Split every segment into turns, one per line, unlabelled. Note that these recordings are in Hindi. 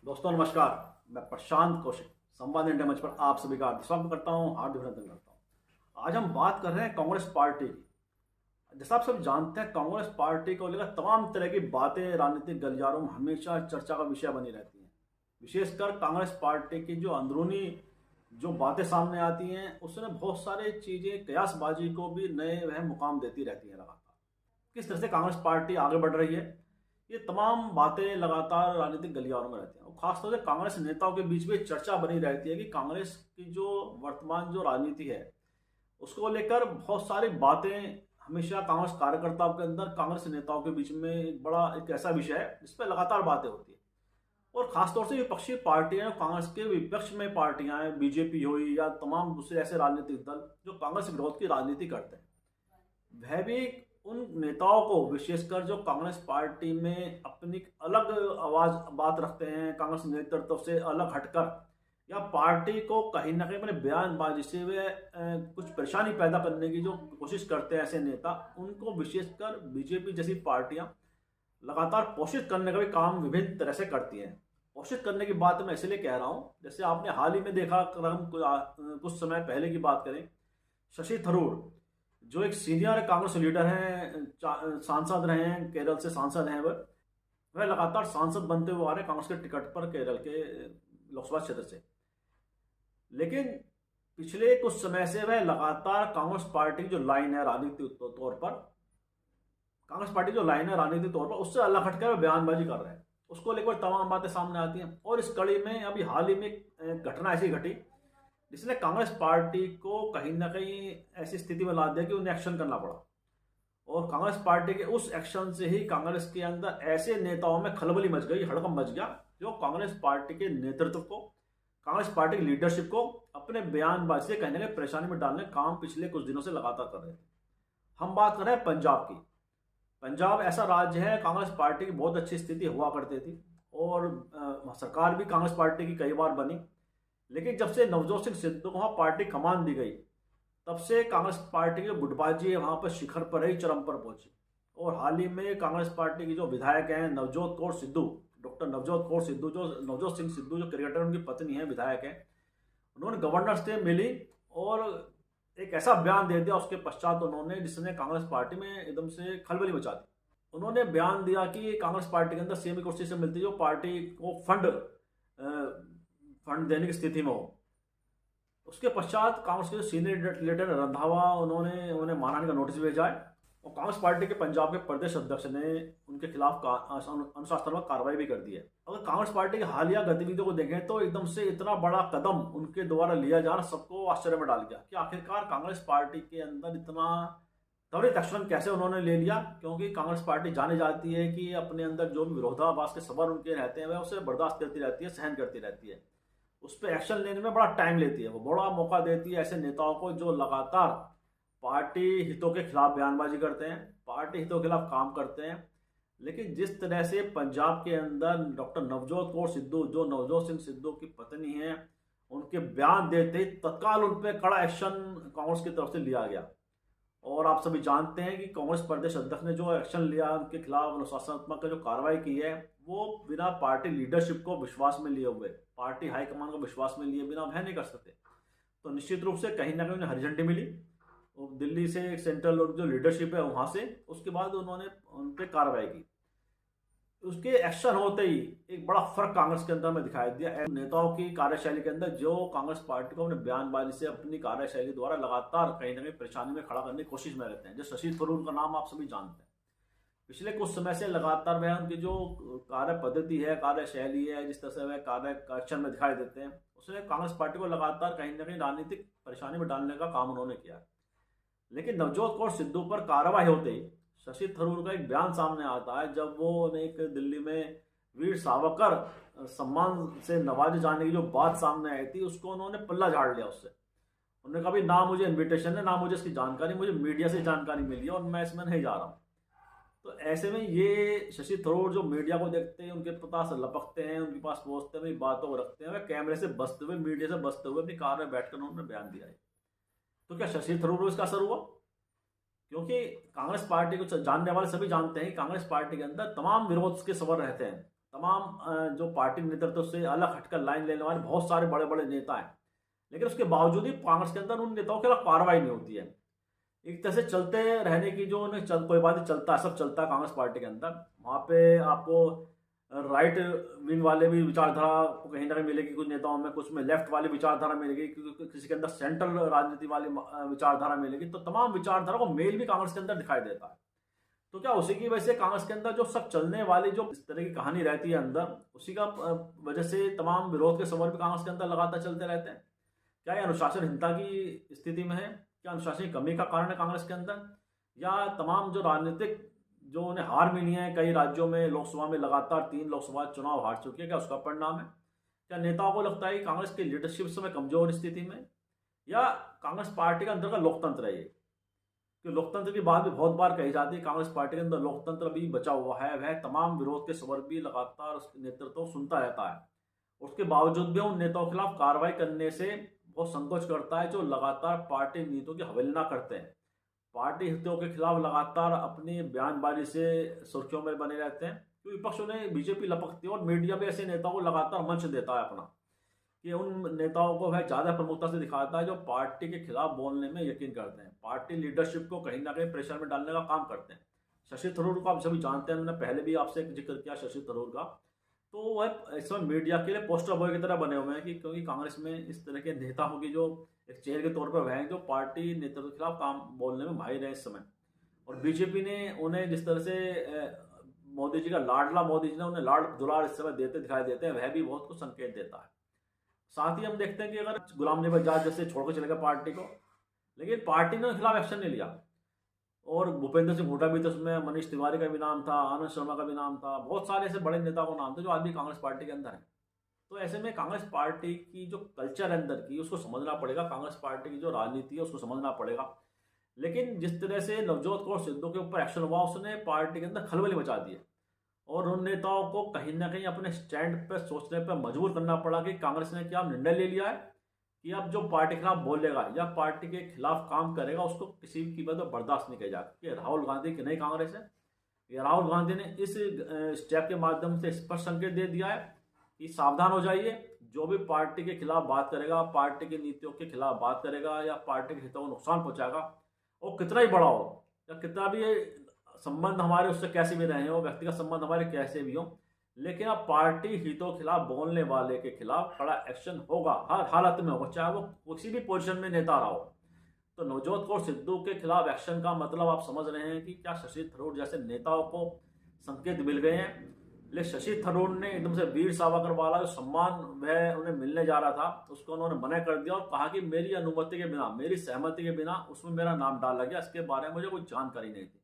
दोस्तों नमस्कार। मैं प्रशांत कौशिक संवाद इंडिया मंच पर आप सभी का हार्दिक स्वागत करता हूं, हार्दिक अभिनंदन करता हूं। आज हम बात कर रहे हैं कांग्रेस पार्टी की। जैसा आप सब जानते हैं, कांग्रेस पार्टी को लेकर तमाम तरह की बातें राजनीतिक गलियारों में हमेशा चर्चा का विषय बनी रहती हैं। विशेषकर कांग्रेस पार्टी की जो अंदरूनी जो बातें सामने आती हैं, उसमें बहुत सारी चीजें कयासबाजी को भी नए वह मुकाम देती रहती हैं। लगातार किस तरह से कांग्रेस पार्टी आगे बढ़ रही है, ये तमाम बातें लगातार राजनीतिक गलियारों में रहती हैं। और खासतौर से कांग्रेस नेताओं के बीच में चर्चा बनी रहती है कि कांग्रेस की जो वर्तमान जो राजनीति है, उसको लेकर बहुत सारी बातें हमेशा कांग्रेस कार्यकर्ताओं के अंदर, कांग्रेस नेताओं के बीच में एक ऐसा विषय है जिस पर लगातार बातें होती है। और खासतौर से विपक्षी पार्टियां, कांग्रेस के विपक्ष में पार्टियां हैं, बीजेपी हुई या तमाम दूसरे ऐसे राजनीतिक दल जो कांग्रेस विरोध की राजनीति करते हैं, वह भी उन नेताओं को, विशेषकर जो कांग्रेस पार्टी में अपनी अलग आवाज बात रखते हैं, कांग्रेस नेतृत्व से अलग हटकर, या पार्टी को कहीं ना कहीं अपने बयानबाजी से वे कुछ परेशानी पैदा करने की जो कोशिश करते हैं ऐसे नेता, उनको विशेषकर बीजेपी जैसी पार्टियां लगातार पोषित करने का भी काम विभिन्न तरह से करती हैं। पोषित करने की बात मैं इसलिए कह रहा हूं, जैसे आपने हाल ही में देखा, अगर हम कुछ समय पहले की बात करें, शशि थरूर जो एक सीनियर कांग्रेस लीडर हैं, सांसद रहे हैं, केरल से सांसद हैं, वह लगातार सांसद बनते हुए आ रहे हैं कांग्रेस के टिकट पर, केरल के लोकसभा क्षेत्र से। लेकिन पिछले कुछ समय से वह लगातार कांग्रेस पार्टी की जो लाइन है राजनीतिक तौर पर, कांग्रेस पार्टी जो लाइन है राजनीतिक तौर पर, उससे अलग हटकर वह बयानबाजी कर रहे हैं। उसको लेकर तमाम बातें सामने आती हैं। और इस कड़ी में अभी हाल ही में एक घटना ऐसी घटी जिसने कांग्रेस पार्टी को कहीं ना कहीं ऐसी स्थिति में ला दिया कि उन्हें एक्शन करना पड़ा। और कांग्रेस पार्टी के उस एक्शन से ही कांग्रेस के अंदर ऐसे नेताओं में खलबली मच गई, हड़कंप मच गया, जो कांग्रेस पार्टी के नेतृत्व को, कांग्रेस पार्टी की लीडरशिप को अपने बयानबाजी से कहीं ना कहीं परेशानी में डालने का काम पिछले कुछ दिनों से लगातार कर रहे थे। हम बात कर रहे हैं पंजाब की। पंजाब ऐसा राज्य है, कांग्रेस पार्टी की बहुत अच्छी स्थिति हुआ करती थी और सरकार भी कांग्रेस पार्टी की कई बार बनी। लेकिन जब से नवजोत सिंह सिद्धू को वहां पार्टी कमान दी गई, तब से कांग्रेस पार्टी की जो गुटबाजी है वहां पर शिखर पर ही, चरम पर पहुंची। और हाल ही में कांग्रेस पार्टी की जो विधायक हैं, नवजोत कौर सिद्धू, डॉक्टर नवजोत कौर सिद्धू, जो नवजोत सिंह सिद्धू जो क्रिकेटर उनकी पत्नी है, विधायक है, उन्होंने गवर्नर से मिली और एक ऐसा बयान दे दिया उसके पश्चात उन्होंने, जिसने कांग्रेस पार्टी में एकदम से खलबली मचा दी। उन्होंने बयान दिया कि कांग्रेस पार्टी के अंदर सीएम की कुर्सी से मिलती जो पार्टी को फंड देने की स्थिति में हो। उसके पश्चात कांग्रेस के जो सीनियर लीडर रंधावा, उन्होंने उन्हें मानहानि का नोटिस भेजा है। और कांग्रेस पार्टी के पंजाब के प्रदेश अध्यक्ष ने उनके खिलाफ अनुशासनात्मक कार्रवाई भी कर दी है। अगर कांग्रेस पार्टी की हालिया गतिविधियों को देखें तो एकदम से इतना बड़ा कदम उनके द्वारा लिया जाना सबको आश्चर्य में डाल गया कि आखिरकार कांग्रेस पार्टी के अंदर इतना त्वरित एक्शन कैसे उन्होंने ले लिया। क्योंकि कांग्रेस पार्टी जानी जाती है कि अपने अंदर जो भी विरोधाभास के सवाल उनके रहते हैं, वह उसे बर्दाश्त करती रहती है, सहन करती रहती है, उस पर एक्शन लेने में बड़ा टाइम लेती है। वो बड़ा मौका देती है ऐसे नेताओं को जो लगातार पार्टी हितों के खिलाफ बयानबाजी करते हैं, पार्टी हितों के खिलाफ काम करते हैं। लेकिन जिस तरह से पंजाब के अंदर डॉक्टर नवजोत कौर सिद्धू, जो नवजोत सिंह सिद्धू की पत्नी है, उनके बयान देते ही तत्काल उन पर कड़ा एक्शन कांग्रेस की तरफ से लिया गया। और आप सभी जानते हैं कि कांग्रेस प्रदेश अध्यक्ष ने जो एक्शन लिया उनके खिलाफ, अनुशासनात्मक जो कार्रवाई की है, वो बिना पार्टी लीडरशिप को विश्वास में लिए हुए, पार्टी हाईकमान को विश्वास में लिए बिना वह नहीं कर सकते। तो निश्चित रूप से कहीं ना कहीं उन्हें हरी झंडी मिली दिल्ली से, सेंट्रल जो लीडरशिप है वहां से। उसके बाद उन्होंने उन पर कार्रवाई की। उसके एक्शन होते ही एक बड़ा फर्क कांग्रेस के अंदर में दिखाई दिया, नेताओं की कार्यशैली के अंदर, जो कांग्रेस पार्टी को अपने बयानबाजी से, अपनी कार्यशैली द्वारा लगातार कहीं ना कहीं परेशानी में खड़ा करने की कोशिश में रहते हैं। जो शशि थरूर का नाम आप सभी जानते हैं, पिछले कुछ समय से लगातार वह उनकी जो कार्य पद्धति है, कार्यशैली है, जिस तरह से वह कार्य एक्शन में दिखाई देते हैं, उसने कांग्रेस पार्टी को लगातार कहीं ना कहीं राजनीतिक परेशानी में डालने का काम उन्होंने किया। लेकिन नवजोत कौर सिद्धू पर कार्रवाई होते ही शशि थरूर का एक बयान सामने आता है, जब वो एक दिल्ली में वीर सावरकर सम्मान से नवाजे जाने की जो बात सामने आई थी, उसको उन्होंने पल्ला झाड़ लिया उससे। उन्होंने कहा ना मुझे इन्विटेशन है, ना मुझे इसकी जानकारी, मुझे मीडिया से जानकारी मिली है और मैं इसमें नहीं जा रहा हूँ। तो ऐसे में ये शशि थरूर जो मीडिया को देखते हैं, उनके पास लपकते हैं, उनके पास पहुंचते हैं, बातों को रखते हैं, वह कैमरे से बचते हुए, मीडिया से बचते हुए अपनी कार में बैठकर उन्होंने बयान दिया है। तो क्या शशि थरूर को इसका असर हुआ? क्योंकि कांग्रेस पार्टी को जानने वाले सभी जानते हैं कि कांग्रेस पार्टी के अंदर तमाम विरोध के सवाल रहते हैं। तमाम जो पार्टी नेतृत्व से अलग हटकर लाइन लेने वाले बहुत सारे बड़े बड़े नेता हैं, लेकिन उसके बावजूद भी कांग्रेस के अंदर उन नेताओं के खिलाफ कार्रवाई नहीं होती है। एक तरह से चलते रहने की जो उन्हें कोई बात नहीं, चलता है, सब चलता है कांग्रेस पार्टी के अंदर। वहाँ पे आपको राइट विंग वाले भी विचारधारा को कहीं ना कहीं मिलेगी कुछ नेताओं में, कुछ में लेफ्ट वाली विचारधारा मिलेगी, किसी के अंदर सेंट्रल राजनीति वाली विचारधारा मिलेगी। तो तमाम विचारधारा को मेल भी कांग्रेस के अंदर दिखाई देता है। तो क्या उसी की वजह से कांग्रेस के अंदर जो सब चलने वाली जो इस तरह की कहानी रहती है अंदर, उसी का वजह से तमाम विरोध के सवाल भी कांग्रेस के अंदर लगातार चलते रहते हैं। क्या ये अनुशासनहीनता की स्थिति में है? क्या अनुशासन की कमी का कारण है कांग्रेस के अंदर? या तमाम जो राजनीतिक जो उन्हें हार मिली है कई राज्यों में, लोकसभा में लगातार 3 लोकसभा चुनाव हार चुकी है, क्या उसका परिणाम है? क्या नेताओं को लगता है कि कांग्रेस की लीडरशिप इस समय कमजोर स्थिति में, या कांग्रेस पार्टी के अंदर का लोकतंत्र है ये? कि लोकतंत्र की बात भी बहुत बार कही जाती है, कांग्रेस पार्टी के अंदर लोकतंत्र भी बचा हुआ है, वह तमाम विरोध के स्वर भी लगातार उसके नेतृत्व सुनता रहता है, उसके बावजूद भी उन नेताओं के खिलाफ कार्रवाई करने से बहुत संकोच करता है, जो लगातार पार्टी नीतियों की अवहेलना करते हैं, पार्टी हितों के खिलाफ लगातार अपनी बयानबाजी से सुर्खियों में बने रहते हैं। तो विपक्ष उन्हें बीजेपी लपकती है और मीडिया भी ऐसे नेताओं को लगातार मंच देता है अपना, कि उन नेताओं को वह ज़्यादा प्रमुखता से दिखाता है जो पार्टी के खिलाफ बोलने में यकीन करते हैं, पार्टी लीडरशिप को कहीं ना कहीं प्रेशर में डालने का काम करते हैं। शशि थरूर को आप सभी जानते हैं, मैंने पहले भी आपसे जिक्र किया शशि थरूर का। तो वह इस समय मीडिया के लिए पोस्टर बॉय की तरह बने हुए हैं, कि क्योंकि कांग्रेस में इस तरह के नेताओं की जो एक चेहरे के तौर पर वह हैं जो पार्टी नेतृत्व के खिलाफ काम बोलने में माहिर है इस समय। और बीजेपी ने उन्हें जिस तरह से मोदी जी का लाडला, मोदी जी ने उन्हें लाड दुलार इस समय देते दिखाई देते हैं, वह भी बहुत कुछ संकेत देता है। साथ ही हम देखते हैं कि अगर गुलाम नबी आजाद जैसे छोड़कर चले गए पार्टी को, लेकिन पार्टी ने खिलाफ एक्शन नहीं लिया। और भूपेंद्र सिंह हुड्डा भी तो उसमें, मनीष तिवारी का भी नाम था, आनंद शर्मा का भी नाम था, बहुत सारे ऐसे बड़े नेताओं का नाम था जो आज भी कांग्रेस पार्टी के अंदर है। तो ऐसे में कांग्रेस पार्टी की जो कल्चर है अंदर की, उसको समझना पड़ेगा, कांग्रेस पार्टी की जो राजनीति है उसको समझना पड़ेगा। लेकिन जिस तरह से नवजोत कौर सिद्धू के ऊपर एक्शन हुआ, उसने पार्टी के अंदर खलबली मचा दी है, और उन नेताओं को कहीं ना कहीं अपने स्टैंड पर सोचने पर मजबूर करना पड़ा कि कांग्रेस ने क्या निर्णय ले लिया है कि अब जो पार्टी के खिलाफ बोलेगा या पार्टी के खिलाफ काम करेगा उसको किसी की कीमत पर बर्दाश्त नहीं किया जाएगा। कि राहुल गांधी की नई कांग्रेस है, ये राहुल गांधी ने इस स्टेप के माध्यम से स्पष्ट संकेत दे दिया है कि सावधान हो जाइए, जो भी पार्टी के खिलाफ बात करेगा, पार्टी की नीतियों के खिलाफ बात करेगा या पार्टी के हितों को नुकसान पहुंचाएगा, वो कितना ही बड़ा हो या कितना भी संबंध हमारे उससे कैसे भी रहे हो, व्यक्तिगत संबंध हमारे कैसे भी हो, लेकिन अब पार्टी हितों के खिलाफ बोलने वाले के खिलाफ कड़ा एक्शन होगा, हर हालत में होगा, चाहे वो किसी भी पोजीशन में नेता रहा हो। तो नवजोत कौर सिद्धू के खिलाफ एक्शन का मतलब आप समझ रहे हैं कि क्या शशि थरूर जैसे नेताओं को संकेत मिल गए हैं। लेकिन शशि थरूर ने एकदम से वीर सावरकर वाला जो सम्मान वह उन्हें मिलने जा रहा था, उसको उन्होंने मना कर दिया और कहा कि मेरी अनुमति के बिना, मेरी सहमति के बिना उसमें मेरा नाम डाला गया, इसके बारे में मुझे कोई जानकारी नहीं थी।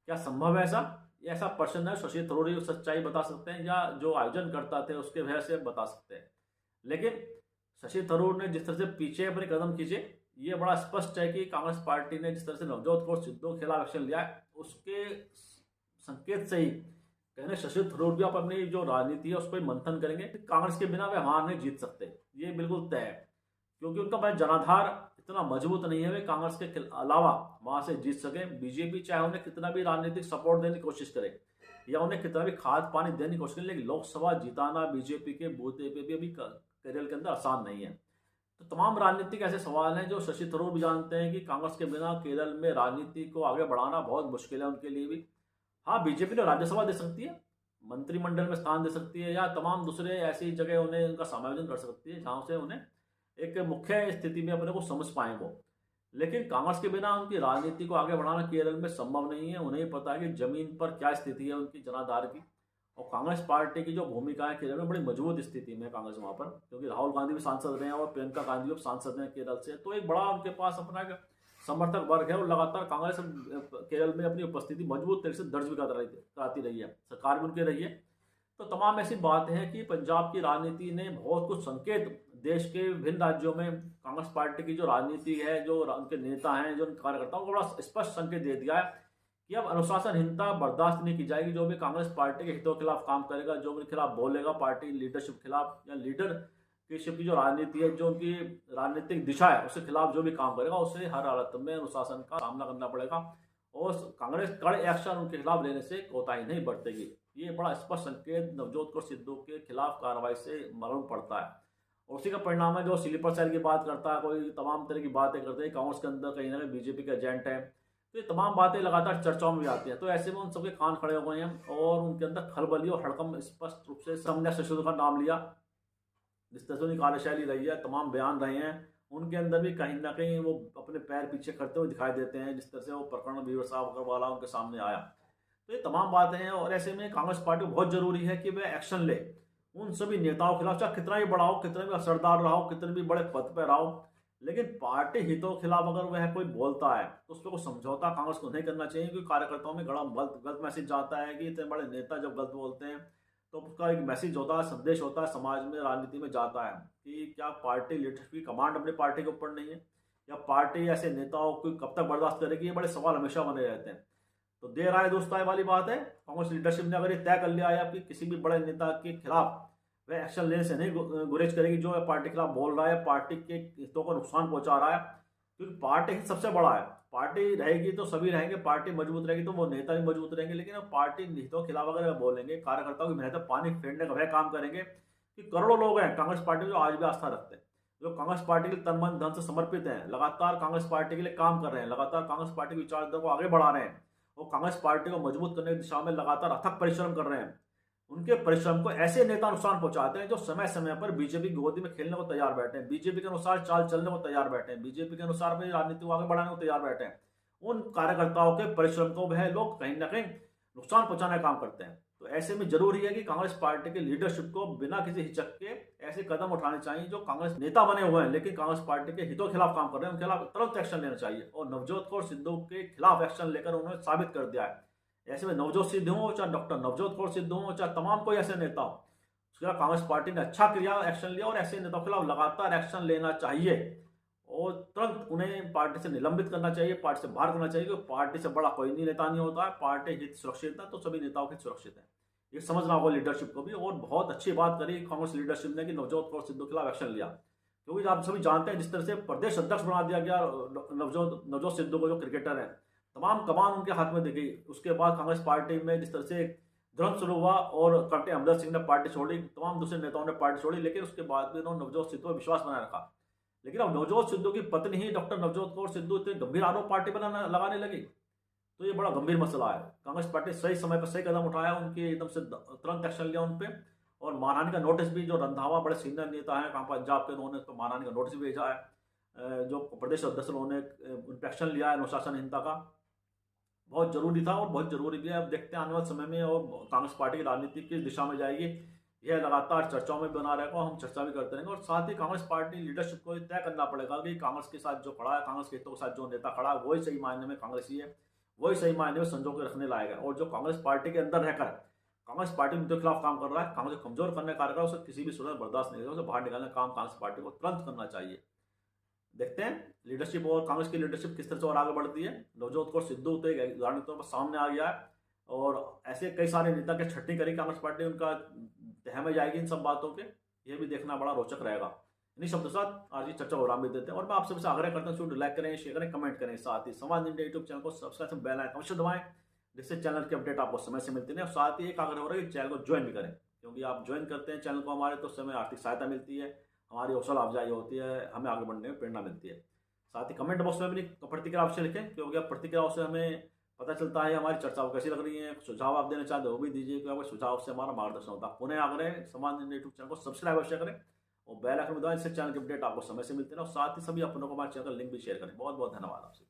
क्या संभव है ऐसा? ऐसा प्रश्न है, शशि थरूर ही सच्चाई बता सकते हैं या जो आयोजन करता थे उसके वजह से बता सकते हैं। लेकिन शशि थरूर ने जिस तरह से पीछे अपने कदम खींचे, ये बड़ा स्पष्ट है कि कांग्रेस पार्टी ने जिस तरह से नवजोत कौर सिद्धू के खिलाफ एक्शन लिया है, उसके संकेत से ही कहने शशि थरूर भी आप अपनी जो राजनीति है उस पर मंथन करेंगे। कांग्रेस के बिना वे हार नहीं जीत सकते, ये बिल्कुल तय है, क्योंकि उनका जनाधार इतना मजबूत नहीं है वे कांग्रेस के अलावा वहां से जीत सके। बीजेपी चाहे उन्हें कितना भी राजनीतिक सपोर्ट देने की कोशिश करे या उन्हें कितना भी खाद पानी देने की कोशिश करे, लेकिन लोकसभा जिताना बीजेपी के बूते पे भी अभी केरल के अंदर आसान नहीं है। तो तमाम राजनीतिक ऐसे सवाल हैं जो शशि थरूर भी जानते हैं कि कांग्रेस के बिना केरल में राजनीति को आगे बढ़ाना बहुत मुश्किल है उनके लिए भी। हाँ, बीजेपी ने राज्यसभा दे सकती है, मंत्रिमंडल में स्थान दे सकती है, या तमाम दूसरे ऐसी जगह उन्हें उनका समायोजन कर सकती है जहां से उन्हें एक मुख्य स्थिति में अपने को समझ पाए वो। लेकिन कांग्रेस के बिना उनकी राजनीति को आगे बढ़ाना केरल में संभव नहीं है। उन्हें पता है कि जमीन पर क्या स्थिति है उनकी जनाधार की, और कांग्रेस पार्टी की जो भूमिका है केरल में बड़ी मजबूत स्थिति में कांग्रेस वहां पर, क्योंकि राहुल गांधी भी सांसद रहे हैं और प्रियंका गांधी भी सांसद हैं केरल से। तो एक बड़ा उनके पास अपना एक समर्थक वर्ग है और लगातार कांग्रेस केरल में अपनी उपस्थिति मजबूत तरीके से दर्ज भी कराती रही है, सरकार भी उनकी रही है। तो तमाम ऐसी बातें हैं कि पंजाब की राजनीति ने बहुत कुछ संकेत देश के विभिन्न राज्यों में कांग्रेस पार्टी की जो राजनीति है, जो उनके नेता हैं, जो उनके कार्यकर्ताओं को बड़ा स्पष्ट संकेत दे दिया है कि अब अनुशासनहीनता बर्दाश्त नहीं की जाएगी। जो भी कांग्रेस पार्टी के हितों के खिलाफ काम करेगा, जो उनके खिलाफ बोलेगा, पार्टी लीडरशिप खिलाफ या लीडरशिप की जो राजनीति है, जो उनकी राजनीतिक दिशा है, उसके खिलाफ जो भी काम करेगा उसे हर हालत में अनुशासन का सामना करना पड़ेगा और कांग्रेस कड़े एक्शन उनके खिलाफ लेने से कोताही नहीं बरतेगी। ये बड़ा स्पष्ट संकेत नवजोत कौर सिद्धू के खिलाफ कार्रवाई से मालूम पड़ता है। और उसी का परिणाम है जो स्लीपर सेल की बात करता है, कोई तमाम तरह की बातें करते हैं, कांग्रेस के अंदर कहीं ना कहीं बीजेपी के एजेंट है, तो ये तमाम बातें लगातार चर्चाओं में भी आती हैं। तो ऐसे में उन सबके कान खड़े हो गए हैं और उनके अंदर खलबली और हड़कंप स्पष्ट रूप से समन्वय सचिव का नाम लिया। जिस तरह से उनकी कार्यशैली रही है, तमाम बयान रहे हैं, उनके अंदर भी कहीं ना कहीं वो अपने पैर पीछे करते हुए दिखाई देते हैं। जिस तरह से वो प्रकरण वीर साहब अग्रवाला उनके सामने आया, तो ये तमाम बातें हैं। और ऐसे में कांग्रेस पार्टी को बहुत जरूरी है कि वह एक्शन ले उन सभी नेताओं के खिलाफ, चाहे कितना भी बड़ा हो, कितना भी असरदार रहा हो, कितने भी बड़े पद पर रहा हो, लेकिन पार्टी हितों के खिलाफ अगर वह कोई बोलता है तो उस पर कोई समझौता कांग्रेस को नहीं करना चाहिए। क्योंकि कार्यकर्ताओं में बड़ा गलत गलत मैसेज जाता है कि इतने बड़े नेता जब गलत बोलते हैं तो उसका एक मैसेज होता है, संदेश होता है, समाज में, राजनीति में जाता है कि क्या पार्टी लीडरशिप की कमांड अपनी पार्टी के ऊपर नहीं है, या पार्टी ऐसे नेताओं को कब तक बर्दाश्त करेगी। ये बड़े सवाल हमेशा बने रहते हैं। तो देर आए दुरुस्त आए वाली बात है। कांग्रेस लीडरशिप ने अगर ये तय कर लिया है कि किसी भी बड़े नेता के खिलाफ वह एक्शन लेने से नहीं गुरेज करेगी जो पार्टी के खिलाफ बोल रहा है, पार्टी के हितों को नुकसान पहुंचा रहा है। क्योंकि पार्टी हित सबसे बड़ा है, पार्टी रहेगी तो सभी रहेंगे, पार्टी मजबूत रहेगी तो वो नेता भी मजबूत रहेंगे। लेकिन पार्टी हितों के खिलाफ अगर बोलेंगे, कार्यकर्ताओं की मेहनत पानी फेरने का वह काम करेंगे कि करोड़ों लोग हैं कांग्रेस पार्टी में जो आज भी आस्था रखते हैं, जो कांग्रेस पार्टी के लिए तन मन धन से समर्पित हैं, लगातार कांग्रेस पार्टी के लिए काम कर रहे हैं, लगातार कांग्रेस पार्टी की विचारधारा को आगे बढ़ा रहे हैं, वो कांग्रेस पार्टी को मजबूत करने की दिशा में लगातार अथक परिश्रम कर रहे हैं। उनके परिश्रम को ऐसे नेता नुकसान पहुंचाते हैं जो समय समय पर बीजेपी की गोदी में खेलने को तैयार बैठे हैं, बीजेपी के अनुसार चाल चलने को तैयार बैठे हैं, बीजेपी के अनुसार अपनी राजनीति को आगे बढ़ाने को तैयार बैठे हैं। उन कार्यकर्ताओं के परिश्रम को वह लोग कहीं ना कहीं नुकसान पहुंचाने का काम करते हैं। तो ऐसे में जरूरी है कि कांग्रेस पार्टी के लीडरशिप को बिना किसी हिचक के ऐसे कदम उठाने चाहिए। जो कांग्रेस नेता बने हुए हैं लेकिन कांग्रेस पार्टी के हितों के खिलाफ काम कर रहे हैं, उनके खिलाफ तुरंत एक्शन लेना चाहिए। और नवजोत कौर सिद्धू के खिलाफ एक्शन लेकर उन्होंने साबित कर दिया है। ऐसे में नवजोत सिद्धू हो, चाहे डॉक्टर नवजोत कौर सिद्धू हो, चाहे तमाम कोई ऐसे नेता हो, उसके खिलाफ कांग्रेस पार्टी ने अच्छा किया, एक्शन लिया। और ऐसे नेताओं के खिलाफ लगातार एक्शन लेना चाहिए और तुरंत उन्हें पार्टी से निलंबित करना चाहिए, पार्टी से बाहर करना चाहिए। क्योंकि पार्टी से बड़ा कोई नेता नहीं होता है, पार्टी हित सुरक्षित है तो सभी नेताओं के हित सुरक्षित है। ये समझना होगा लीडरशिप को भी। और बहुत अच्छी बात करी कांग्रेस लीडरशिप ने कि नवजोत कौर सिद्धू के खिलाफ एक्शन लिया। क्योंकि आप सभी जानते हैं जिस तरह से प्रदेश अध्यक्ष बना दिया गया नवजोत सिद्धू को, जो क्रिकेटर है, तमाम कमान उनके हाथ में दी गई। उसके बाद कांग्रेस पार्टी में जिस तरह से दुरंत शुरू हुआ और कैप्टन अमरिंदर सिंह ने पार्टी छोड़ी, तमाम दूसरे नेताओं ने पार्टी छोड़ी, लेकिन उसके बाद भी उन्होंने नवजोत सिद्धू पर विश्वास बनाए रखा। लेकिन अब नवजोत सिद्धू की पत्नी ही डॉक्टर नवजोत कौर सिद्धू इतने गंभीर आरोप पार्टी पर लगाने लगी, तो ये बड़ा गंभीर मसला है। कांग्रेस पार्टी सही समय पर सही कदम उठाया, उनके एकदम से तुरंत एक्शन लिया उन पर। और मानहानि का नोटिस भी, जो रंधावा बड़े सीनियर नेता हैं पंजाब के, उन्होंने तो मानहानि का नोटिस भी भेजा है। जो प्रदेश अध्यक्ष उन्होंने उन पर एक्शन लिया है अनुशासनहीनता का, बहुत जरूरी था और बहुत जरूरी भी है। अब देखते हैं आने वाले समय में और कांग्रेस पार्टी की राजनीति किस दिशा में जाएगी, यह लगातार चर्चाओं में बना रहेगा, हम चर्चा भी करते रहेंगे। और साथ ही कांग्रेस पार्टी लीडरशिप को तय करना पड़ेगा कि कांग्रेस के साथ जो खड़ा है, कांग्रेस के हितों के साथ जो नेता खड़ा है, वही सही मायने में कांग्रेसी है, वही सही मायने में संजो के रखने लायक है। और जो कांग्रेस पार्टी के अंदर रहकर कांग्रेस पार्टी के खिलाफ काम कर रहा है, कांग्रेस को कमजोर करने का कार्य कर रहा है, उसे किसी भी सूरत बर्दाश्त नहीं करेगा, उसे बाहर निकालने का काम कांग्रेस पार्टी को तुरंत करना चाहिए। देखते हैं लीडरशिप और कांग्रेस की लीडरशिप किस तरह से और आगे बढ़ती है। नवजोत कौर सिद्धू तो एक उदाहरण के तौर पर सामने आ गया है और ऐसे कई सारे नेता के छटनी करेगी कांग्रेस पार्टी, उनका तह में जाएगी इन सब बातों के, ये भी देखना बड़ा रोचक रहेगा। इन्हीं शब्दों के साथ आज की चर्चा को विराम भी देते हैं और मैं आप सबसे आग्रह करता हूँ लाइक करें, शेयर करें, कमेंट करें। साथ ही संवाद इंडिया यूट्यूब चैनल को सब्सक्राइब, बेल आइकन अवश्य दबाएं, जिससे चैनल की अपडेट आपको समय से मिलती है। और साथ ही एक आग्रह हो रहा है कि चैनल को ज्वाइन भी करें, क्योंकि आप ज्वाइन करते हैं चैनल को हमारे, तो उससे हमें आर्थिक सहायता मिलती है, हमारी हौसला अफजाई होती है, हमें आगे बढ़ने में प्रेरणा मिलती है। साथ ही कमेंट बॉक्स में अपनी प्रतिक्रिया अवश्य लिखें, क्योंकि आप प्रतिक्रियाओं से हमें पता चलता है हमारी चर्चाओं कैसी लग रही है। सुझाव आप देना चाहते हो वो भी दीजिए, क्योंकि आपके सुझाव से हमारा मार्गदर्शन होता है। पुनः आग्रह संवाद इंडिया यूट्यूब चैनल को सब्सक्राइब अवश्य करें और बेल आइकन दबाएं, इससे चैनल की अपडेट आपको समय से मिलती है। और साथ ही सभी अपनों को हमारे चैनल का लिंक भी शेयर करें। बहुत बहुत धन्यवाद आपसे।